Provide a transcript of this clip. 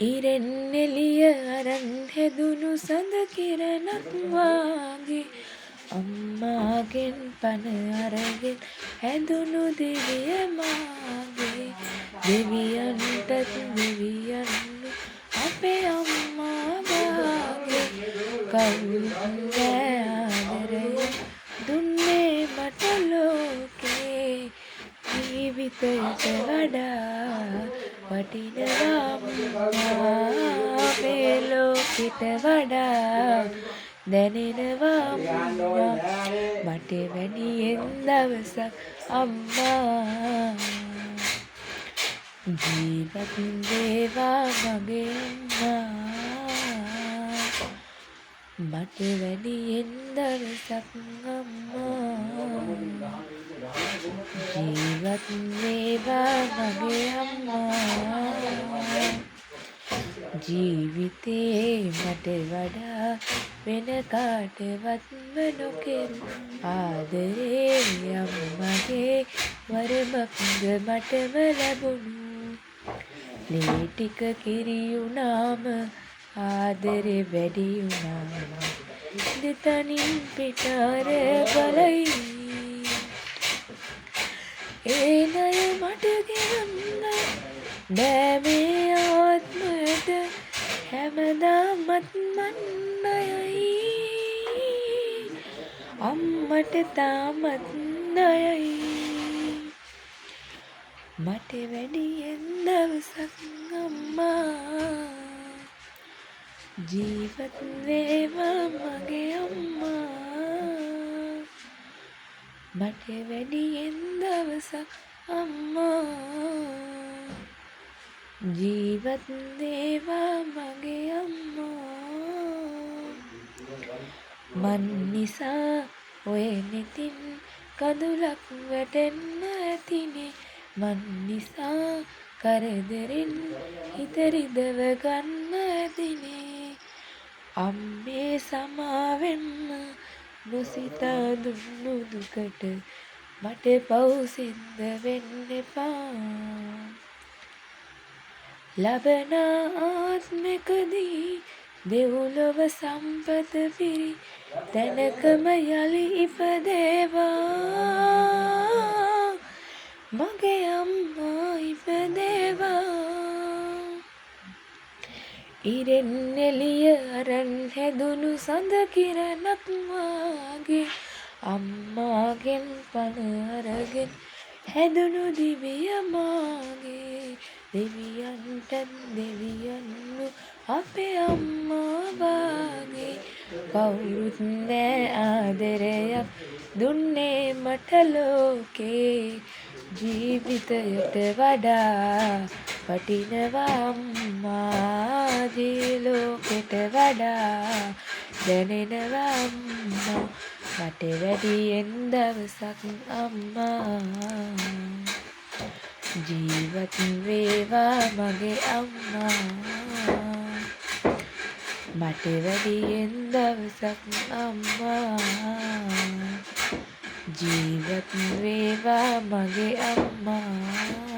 ඉරෙන් එළිය අරන් හැදුණු සඳ කිරණක් වාගේ අම්මාගෙන් පණ අරගෙන හැදුණු දිවිය මාගේ දෙවියන්ටත් දෙවියන්ලු අපේ අම්මා වාගේ කවුරුත් නෑ ආදරය දුන්නේ මට ලෝකේ ජීවිතයට වඩා වටිනවා අම්මා මේ ලෝකෙට වඩා දැනෙනවා අම්මා මට වැඩියෙන් දවසක් අම්මා ජීවත් වේවා මගේ අම්මා මට වැඩියෙන් දවසක් අම්මා ජීවත් වේවා මගේ අම්මා ජීවිතේ මට වඩා වෙන කාටවත්ම නොකෙරු ආදරේ අම්මගේ වරමක්ද මටම ලැබුණු ලේ ටික කිරි වුණාම ආදරේ වැඩි වුණාම දෙතනින් පිටාර බලයි ඒ ණය මට ගෙවන්න බෑ මේ ආත්මයට හැමදාමත් මන් ණයයි අම්මට තාමත් ණයයි මට වැඩියෙන් දවසක් අම්මා ජීවත් වේවා මගේ අම්මා මට වැඩියෙන් දවසක් අම්මා ජීවත් වේවා මගේ අම්මා මන් නිසා ඔය නෙතින් කඳුලක් වැටෙන්න ඇතිනේ මන් නිසා කරදරෙන් හිත රිදව ගන්න ඇතිනේ අම්මේ සමාවෙන්න නොසිතා දුන්නු දුකට මට පව් සිද්ද වෙන්න එපා ලබන ආත්මකදී දෙව්ලොව සම්පත පිරි තැනකම යලි ඉපදේවා මගේ අම්මා ඉපදේවා ඉරෙන් එළිය අරන් හැදුණු සඳ කිරණක් වාගේ අම්මාගෙන් පණ අරගෙන හැදුණු දිවිය මාගේ දෙවියන්ටත් දෙවියන්ලු අපේ අම්මා වාගේ කවුරුත් නෑ ආදරයක් දුන්නේ මට ලෝකේ ජීවිතයට වඩා වටිනවා අම්මා ලෝකෙට වඩා දැනෙනවා අම්මා මට වැඩියෙන් දවසක් අම්මා ජීවත් වේවා මගේ අම්මා මට වැඩියෙන් දවසක් අම්මා ජීවත් වේවා මගේ අම්මා